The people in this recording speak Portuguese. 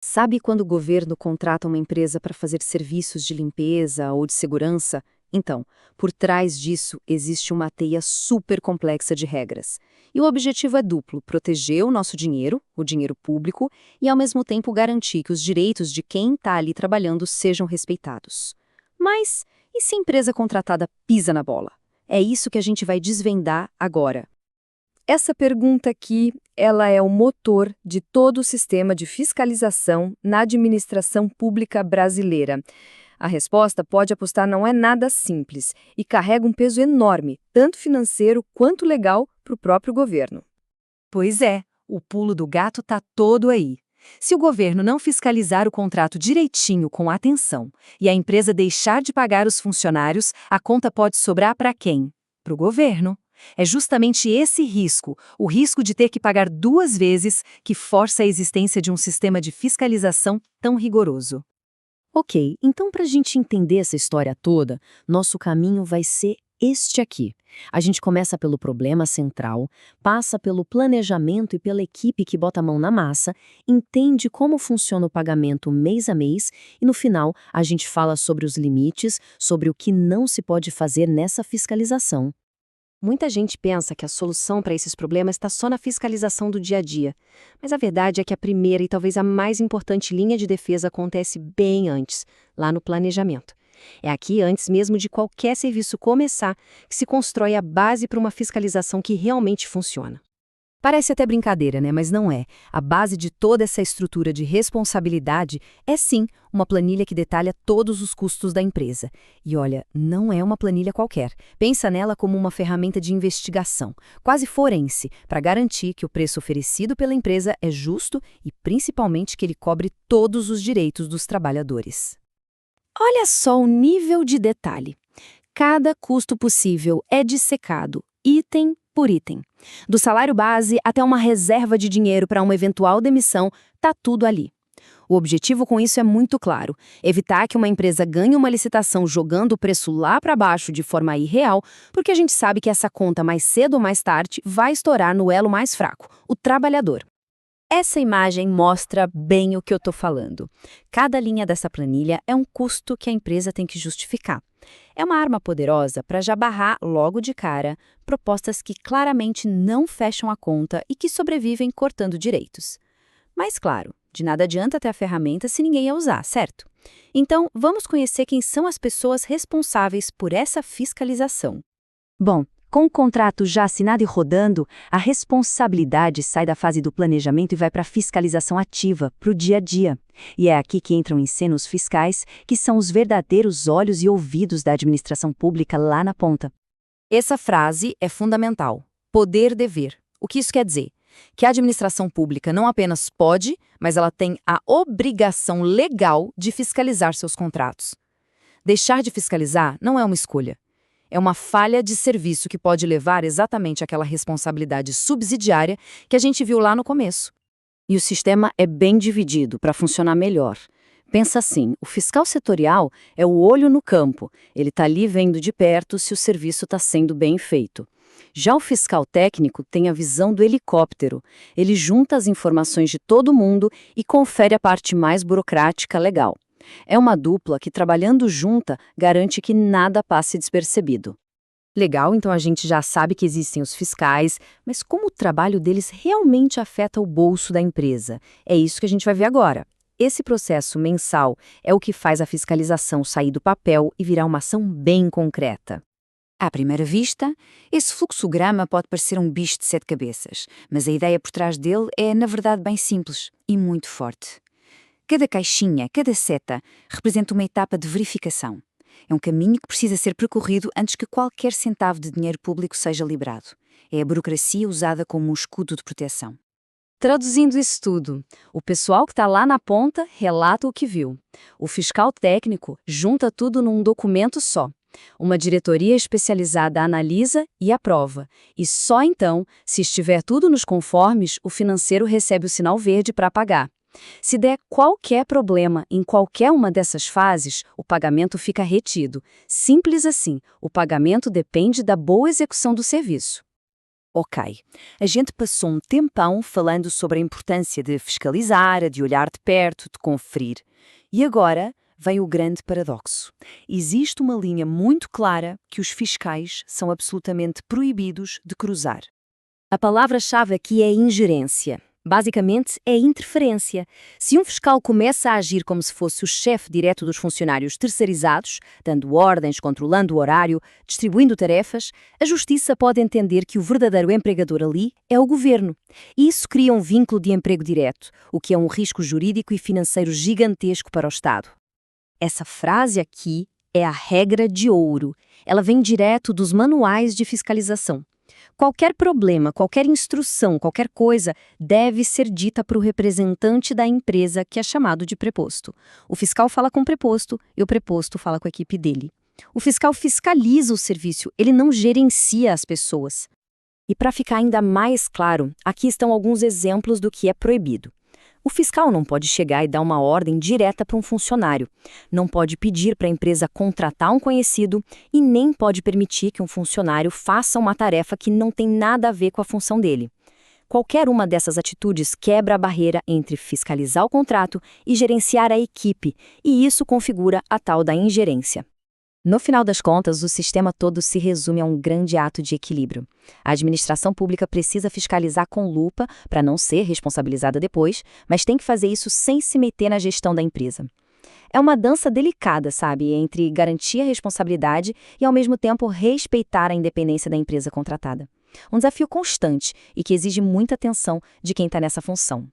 Sabe quando o governo contrata uma empresa para fazer serviços de limpeza ou de segurança? Então, por trás disso existe uma teia super complexa de regras. E o objetivo é duplo: proteger o nosso dinheiro, o dinheiro público, e ao mesmo tempo garantir que os direitos de quem está ali trabalhando sejam respeitados. Mas e se a empresa contratada pisa na bola? É isso que a gente vai desvendar agora. Essa pergunta aqui, ela é o motor de todo o sistema de fiscalização na administração pública brasileira. A resposta, pode apostar, não é nada simples e carrega um peso enorme, tanto financeiro quanto legal, para o próprio governo. Pois é, o pulo do gato está todo aí. Se o governo não fiscalizar o contrato direitinho com atenção e a empresa deixar de pagar os funcionários, a conta pode sobrar para quem? Para o governo. É justamente esse risco, o risco de ter que pagar duas vezes, que força a existência de um sistema de fiscalização tão rigoroso. Ok, então para a gente entender essa história toda, nosso caminho vai ser este aqui. A gente começa pelo problema central, passa pelo planejamento e pela equipe que bota a mão na massa, entende como funciona o pagamento mês a mês e no final a gente fala sobre os limites, sobre o que não se pode fazer nessa fiscalização. Muita gente pensa que a solução para esses problemas está só na fiscalização do dia a dia. Mas a verdade é que a primeira e talvez a mais importante linha de defesa acontece bem antes, lá no planejamento. É aqui, antes mesmo de qualquer serviço começar, que se constrói a base para uma fiscalização que realmente funciona. Parece até brincadeira, né? Mas não é. A base de toda essa estrutura de responsabilidade é, sim, uma planilha que detalha todos os custos da empresa. E olha, não é uma planilha qualquer. Pensa nela como uma ferramenta de investigação, quase forense, para garantir que o preço oferecido pela empresa é justo e, principalmente, que ele cobre todos os direitos dos trabalhadores. Olha só o nível de detalhe. Cada custo possível é dissecado, item por item. Do salário base até uma reserva de dinheiro para uma eventual demissão, tá tudo ali. O objetivo com isso é muito claro: evitar que uma empresa ganhe uma licitação jogando o preço lá para baixo de forma irreal, porque a gente sabe que essa conta mais cedo ou mais tarde vai estourar no elo mais fraco, o trabalhador. Essa imagem mostra bem o que eu estou falando. Cada linha dessa planilha é um custo que a empresa tem que justificar. É uma arma poderosa para já barrar logo de cara propostas que claramente não fecham a conta e que sobrevivem cortando direitos. Mas claro, de nada adianta ter a ferramenta se ninguém a usar, certo? Então, vamos conhecer quem são as pessoas responsáveis por essa fiscalização. Bom, com o contrato já assinado e rodando, a responsabilidade sai da fase do planejamento e vai para a fiscalização ativa, para o dia a dia. E é aqui que entram em cena os fiscais, que são os verdadeiros olhos e ouvidos da administração pública lá na ponta. Essa frase é fundamental: poder-dever. O que isso quer dizer? Que a administração pública não apenas pode, mas ela tem a obrigação legal de fiscalizar seus contratos. Deixar de fiscalizar não é uma escolha. É uma falha de serviço que pode levar exatamente àquela responsabilidade subsidiária que a gente viu lá no começo. E o sistema é bem dividido para funcionar melhor. Pensa assim, o fiscal setorial é o olho no campo, ele está ali vendo de perto se o serviço está sendo bem feito. Já o fiscal técnico tem a visão do helicóptero, ele junta as informações de todo mundo e confere a parte mais burocrática legal. É uma dupla que, trabalhando junta, garante que nada passe despercebido. Legal, então a gente já sabe que existem os fiscais, mas como o trabalho deles realmente afeta o bolso da empresa? É isso que a gente vai ver agora. Esse processo mensal é o que faz a fiscalização sair do papel e virar uma ação bem concreta. À primeira vista, esse fluxograma pode parecer um bicho de 7 cabeças, mas a ideia por trás dele é, na verdade, bem simples e muito forte. Cada caixinha, cada seta, representa uma etapa de verificação. É um caminho que precisa ser percorrido antes que qualquer centavo de dinheiro público seja liberado. É a burocracia usada como um escudo de proteção. Traduzindo isso tudo, o pessoal que está lá na ponta relata o que viu. O fiscal técnico junta tudo num documento só. Uma diretoria especializada analisa e aprova. E só então, se estiver tudo nos conformes, o financeiro recebe o sinal verde para pagar. Se der qualquer problema em qualquer uma dessas fases, o pagamento fica retido. Simples assim, o pagamento depende da boa execução do serviço. Ok, a gente passou um tempão falando sobre a importância de fiscalizar, de olhar de perto, de conferir. E agora vem o grande paradoxo. Existe uma linha muito clara que os fiscais são absolutamente proibidos de cruzar. A palavra-chave aqui é ingerência. Basicamente, é interferência. Se um fiscal começa a agir como se fosse o chefe direto dos funcionários terceirizados, dando ordens, controlando o horário, distribuindo tarefas, a justiça pode entender que o verdadeiro empregador ali é o governo. E isso cria um vínculo de emprego direto, o que é um risco jurídico e financeiro gigantesco para o Estado. Essa frase aqui é a regra de ouro. Ela vem direto dos manuais de fiscalização. Qualquer problema, qualquer instrução, qualquer coisa deve ser dita para o representante da empresa, que é chamado de preposto. O fiscal fala com o preposto e o preposto fala com a equipe dele. O fiscal fiscaliza o serviço, ele não gerencia as pessoas. E para ficar ainda mais claro, aqui estão alguns exemplos do que é proibido. O fiscal não pode chegar e dar uma ordem direta para um funcionário, não pode pedir para a empresa contratar um conhecido e nem pode permitir que um funcionário faça uma tarefa que não tem nada a ver com a função dele. Qualquer uma dessas atitudes quebra a barreira entre fiscalizar o contrato e gerenciar a equipe, e isso configura a tal da ingerência. No final das contas, o sistema todo se resume a um grande ato de equilíbrio. A administração pública precisa fiscalizar com lupa para não ser responsabilizada depois, mas tem que fazer isso sem se meter na gestão da empresa. É uma dança delicada, sabe, entre garantir a responsabilidade e, ao mesmo tempo, respeitar a independência da empresa contratada. Um desafio constante e que exige muita atenção de quem está nessa função.